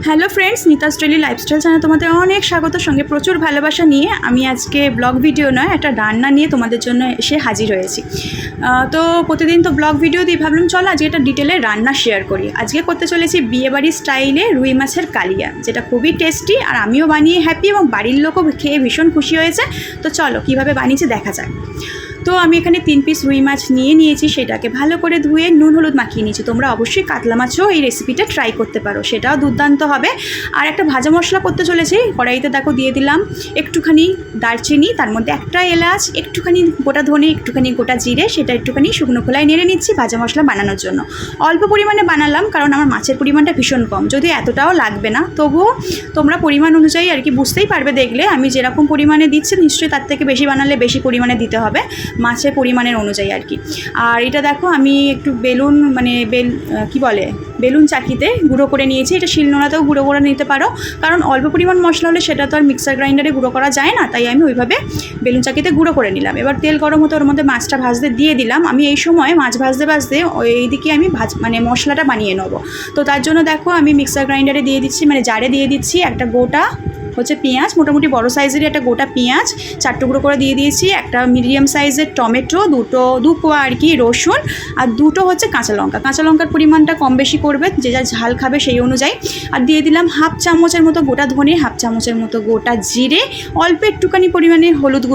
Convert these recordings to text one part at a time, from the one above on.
Hello friends, নিতাস daily lifestyle চ্যানেলে তোমাদের অনেক স্বাগত। সঙ্গে প্রচুর ভালোবাসা নিয়ে আমি আজকে ব্লগ ভিডিও নয়, একটা রান্না নিয়ে তোমাদের জন্য এসে হাজির হয়েছি। তো প্রতিদিন তো ব্লগ ভিডিও দিই, ভাবলাম চলো আজকে একটা ডিটেলে রান্না শেয়ার করি। আজকে করতে চলেছি বিয়েবাড়ির স্টাইলে রুই মাছের কালিয়া, যেটা খুবই টেস্টি, আর আমিও বানিয়ে হ্যাপি এবং বাড়ির লোকও খেয়ে ভীষণ খুশি হয়েছে। তো চলো কীভাবে বানিয়েছি দেখা যাক। তো আমি এখানে 3 পিস রুই মাছ নিয়েছি, সেটাকে ভালো করে ধুয়ে নুন হলুদ মাখিয়ে নিয়েছি। তোমরা অবশ্যই কাতলা মাছও এই রেসিপিটা ট্রাই করতে পারো, সেটাও দুর্দান্ত হবে। আর একটা ভাজা মশলা করতে চলেছি। কড়াইতে দেখো দিয়ে দিলাম একটুখানি দারচিনি, তার মধ্যে একটা এলাচ, একটুখানি গোটা ধনে, একটুখানি গোটা জিরে, সেটা একটুখানি শুকনো খোলায় নেড়ে নিচ্ছি ভাজা মশলা বানানোর জন্য। অল্প পরিমাণে বানালাম কারণ আমার মাছের পরিমাণটা ভীষণ কম, যদি এতটাও লাগবে না, তবুও তোমরা পরিমাণ অনুযায়ী আর কি বুঝতেই পারবে। দেখলে আমি যেরকম পরিমাণে দিচ্ছি নিশ্চয়ই তার থেকে বেশি বানালে বেশি পরিমাণে দিতে হবে মাছের পরিমাণের অনুযায়ী আর কি। আর এটা দেখো আমি একটু বেলুন চাকিতে গুঁড়ো করে নিয়েছি। এটা শিলনোড়াতেও গুঁড়ো করে নিতে পারো, কারণ অল্প পরিমাণ মশলা হলে সেটা তো আর মিক্সার গ্রাইন্ডারে গুঁড়ো করা যায় না, তাই আমি ওইভাবে বেলুন চাকিতে গুঁড়ো করে নিলাম। এবার তেল গরম হতে ওর মধ্যে মাছটা ভাজতে দিয়ে দিলাম। আমি এই সময় মাছ ভাজতে এইদিকে আমি মশলাটা বানিয়ে নেবো। তো তার জন্য দেখো আমি মিক্সার গ্রাইন্ডারে দিয়ে দিচ্ছি, জারে দিয়ে দিচ্ছি একটা গোটা পেঁয়াজ, মোটামুটি বড় সাইজেরই একটা গোটা পেঁয়াজ 4 টুকরো করে দিয়ে দিয়েছি। একটা মিডিয়াম সাইজের টমেটো, দু কোয়া আর কি রসুন, আর দুটো কাঁচা লঙ্কার পরিমাণটা কম বেশি করবে, যে যা ঝাল খাবে সেই অনুযায়ী। আর দিয়ে দিলাম হাফ চামচের মতো গোটা ধনে, হাফ চামচের মতো গোটা জিরে, অল্প একটুখানি পরিমাণে হলুদ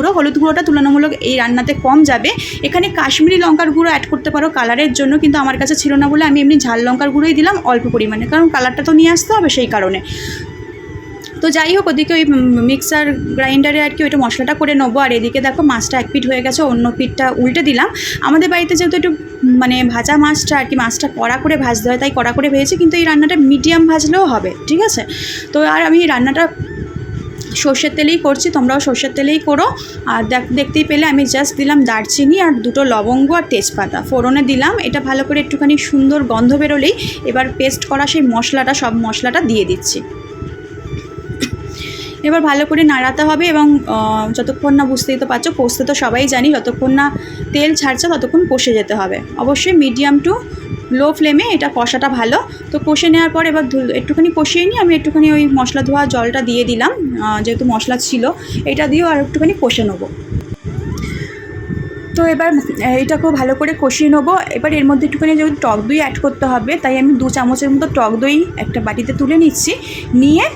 গুঁড়োটা তুলনামূলক এই রান্নাতে কম যাবে। এখানে কাশ্মীরি লঙ্কার গুঁড়ো অ্যাড করতে পারো কালারের জন্য, কিন্তু আমার কাছে ছিল না বলে আমি এমনি ঝাল লঙ্কার গুঁড়োই দিলাম অল্প পরিমাণে, কারণ কালারটা তো নিয়ে আসতে হবে সেই কারণে। তো যাই হোক, ওদিকে ওই মিক্সার গ্রাইন্ডারে আর কি ওইটা মশলাটা করে নেবো। আর এদিকে দেখো মাছটা এক পিঠ হয়ে গেছে, অন্য পিঠটা উল্টে দিলাম। আমাদের বাড়িতে যেহেতু একটু ভাজা মাছটা আর কি, মাছটা কড়া করে ভাজতে হয়, তাই কড়া করে ভেজেছি, কিন্তু এই রান্নাটা মিডিয়াম ভাজলেও হবে, ঠিক আছে। তো আর আমি রান্নাটা সর্ষের তেলেই করছি, তোমরাও সর্ষের তেলেই করো। আর দেখতেই পেলে আমি জাস্ট দিলাম দারচিনি আর দুটো লবঙ্গ আর তেজপাতা ফোড়নে দিলাম। এটা ভালো করে একটুখানি সুন্দর গন্ধ বেরোলেই এবার পেস্ট করা সেই সব মশলাটা দিয়ে দিচ্ছি। এবার ভালো করে নাড়াতে হবে, এবং যতক্ষণ না, বুঝতেই তো পারছো, কষতে তো সবাই জানি, যতক্ষণ না তেল ছাড়ছে ততক্ষণ কষে যেতে হবে। অবশ্যই মিডিয়াম টু লো ফ্লেমে এটা কষাটা ভালো। তো কষে নেওয়ার পর এবার একটুখানি কষিয়ে নিয়ে আমি একটুখানি ওই মশলা ধোয়া জলটা দিয়ে দিলাম, যেহেতু মশলা ছিল, এটা দিয়েও আর একটুখানি কষে নেবো। তো এবার এইটাকেও ভালো করে কষিয়ে নেবো। এবার এর মধ্যে একটুখানি যেহেতু টক দই অ্যাড করতে হবে, তাই আমি 2 চামচের মতো টক দই একটা বাটিতে তুলে নিচ্ছি, নিয়ে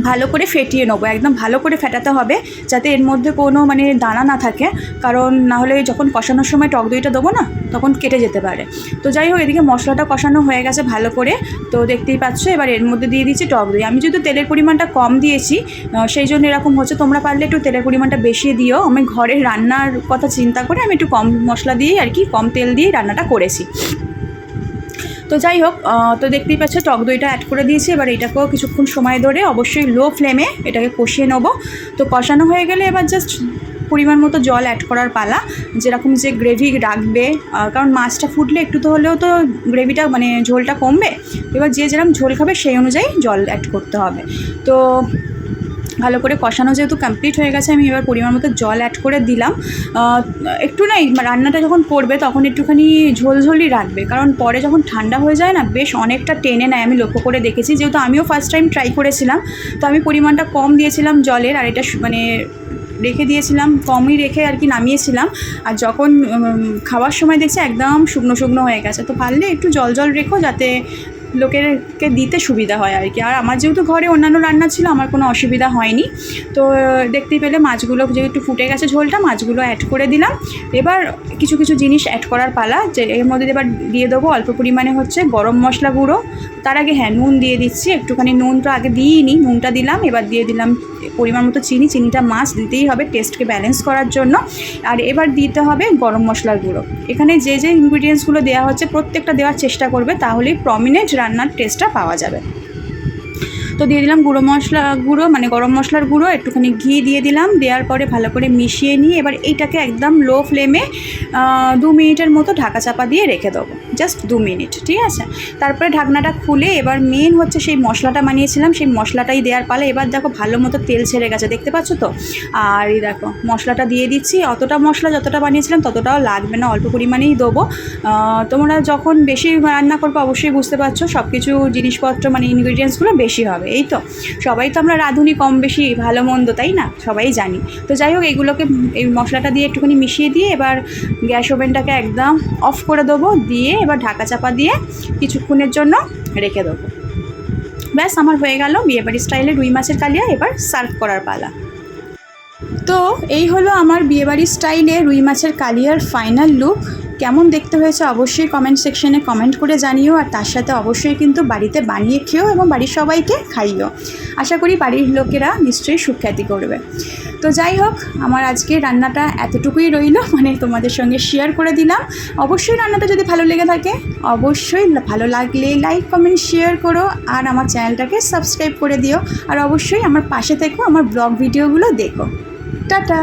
ভালো করে ফেটিয়ে নেবো। একদম ভালো করে ফেটাতে হবে যাতে এর মধ্যে কোনো দানা না থাকে, কারণ না হলে যখন কষানোর সময় টক দইটা দেবো না, তখন কেটে যেতে পারে। তো যাই হোক, এদিকে মশলাটা কষানো হয়ে গেছে ভালো করে, তো দেখতেই পাচ্ছ। এবার এর মধ্যে দিয়ে দিচ্ছি টক দই। আমি যেহেতু তেলের পরিমাণটা কম দিয়েছি, সেই জন্য এরকম হচ্ছে। তোমরা পারলে একটু তেলের পরিমাণটা বেশি দিও। আমি ঘরের রান্নার কথা চিন্তা করে আমি একটু কম মশলা দিয়েই আর কি, কম তেল দিয়েই রান্নাটা করেছি। তো যাই হোক, তো দেখতেই পাচ্ছ টক দইটা অ্যাড করে দিয়েছি। এবার এটাকেও কিছুক্ষণ সময় ধরে অবশ্যই লো ফ্লেমে এটাকে কষিয়ে নেবো। তো কষানো হয়ে গেলে এবার জাস্ট পরিমাণ মতো জল অ্যাড করার পালা, যেরকম যে গ্রেভি রাখবে, কারণ মাছটা ফুটলে একটু তো হলেও তো গ্রেভিটা ঝোলটা কমবে। এবার যে যেরকম ঝোল খাবে সেই অনুযায়ী জল অ্যাড করতে হবে। তো ভালো করে কষানো যেহেতু কমপ্লিট হয়ে গেছে, আমি এবার পরিমাণ মতো জল অ্যাড করে দিলাম। একটু রান্নাটা যখন করবে তখন একটুখানি ঝোলঝোলই রাখবে, কারণ পরে যখন ঠান্ডা হয়ে যায় না, বেশ অনেকটা টেনে নেয়, আমি লক্ষ্য করে দেখেছি। যেহেতু আমিও ফার্স্ট টাইম ট্রাই করেছিলাম, তো আমি পরিমাণটা কম দিয়েছিলাম জলের, আর এটা রেখে দিয়েছিলাম, কমই রেখে আর কি নামিয়েছিলাম। আর যখন খাওয়ার সময় দেখছি একদম শুকনো শুকনো হয়ে গেছে। তো পারলে একটু জল রেখো, যাতে লোকেরকে দিতে সুবিধা হয় আর কি। আর আমার যেহেতু ঘরে অন্যান্য রান্না ছিল, আমার কোনো অসুবিধা হয়নি। তো দেখতেই পেলে মাছগুলো যেহেতু ফুটে গেছে ঝোলটা, মাছগুলো অ্যাড করে দিলাম। এবার কিছু কিছু জিনিস অ্যাড করার পালা, যে এর মধ্যে এবার দিয়ে দেবো অল্প পরিমাণে গরম মশলা গুঁড়ো। তার আগে নুন দিয়ে দিচ্ছি, একটুখানি নুন তো আগে দিইনি, নুনটা দিলাম। এবার দিয়ে দিলাম পরিমাণ মতো চিনিটা মাছ দিতেই হবে টেস্টকে ব্যালেন্স করার জন্য। আর এবার দিতে হবে গরম মশলার গুঁড়ো। এখানে যে ইনগ্রিডিয়েন্টসগুলো দেওয়া হচ্ছে প্রত্যেকটা দেওয়ার চেষ্টা করবে, তাহলেই প্রমিনেন্ট রান্নার টেস্টটা পাওয়া যাবে। তো দিয়ে দিলাম গুঁড়ো মানে গরম মশলার গুঁড়ো, একটুখানি ঘি দিয়ে দিলাম। দেওয়ার পরে ভালো করে মিশিয়ে নিয়ে এবার এইটাকে একদম লো ফ্লেমে 2 মিনিটের মতো ঢাকা চাপা দিয়ে রেখে দেবো, জাস্ট 2 মিনিট, ঠিক আছে। তারপরে ঢাকনাটা খুলে এবার মেন হচ্ছে সেই মশলাটা বানিয়েছিলাম, সেই মশলাটাই দেওয়ার পালা। এবার দেখো ভালো মতো তেল ছেড়ে গেছে, দেখতে পাচ্ছ তো। আর এই দেখো মশলাটা দিয়ে দিচ্ছি। অতটা মশলা যতটা বানিয়েছিলাম ততটাও লাগবে না, অল্প পরিমাণেই দেবো। তোমরা যখন বেশি রান্না করবো অবশ্যই বুঝতে পারছো সব কিছু জিনিসপত্র মানে ইনগ্রিডিয়েন্টসগুলো বেশি হবে। এই তো সবাই তো আমরা রাঁধুনি, কম বেশি ভালো মন্দ, তাই না, সবাই জানি। তো যাই হোক এইগুলোকে এই মশলাটা দিয়ে একটুখানি মিশিয়ে দিয়ে এবার গ্যাস ওভেনটাকে একদম অফ করে দেবো। দিয়ে এবার ঢাকা চাপা দিয়ে কিছুক্ষণের জন্য রেখে দেবো। ব্যাস আমার হয়ে গেল বিয়েবাড়ি স্টাইলে রুই মাছের কালিয়া। এবার সার্ভ করার পালা। তো এই হলো আমার বিয়েবাড়ি স্টাইলে রুই মাছের কালিয়ার ফাইনাল লুক। কেমন দেখতে হয়েছে অবশ্যই কমেন্ট সেকশনে কমেন্ট করে জানিও। আর তার সাথে অবশ্যই কিন্তু বাড়িতে বানিয়ে খেও এবং বাড়ির সবাইকে খাইও। আশা করি বাড়ির লোকেরা নিশ্চয়ই সুখ্যাতি করবে। তো যাই হোক আমার আজকে রান্নাটা এতটুকুই রইল, মানে তোমাদের সঙ্গে শেয়ার করে দিলাম। অবশ্যই রান্নাটা যদি ভালো লেগে থাকে অবশ্যই ভালো লাগলে লাইক কমেন্ট শেয়ার করো আর আমার চ্যানেলটাকে সাবস্ক্রাইব করে দিও। আর অবশ্যই আমার পাশে থেকো, আমার ব্লগ ভিডিওগুলো দেখো। টাটা।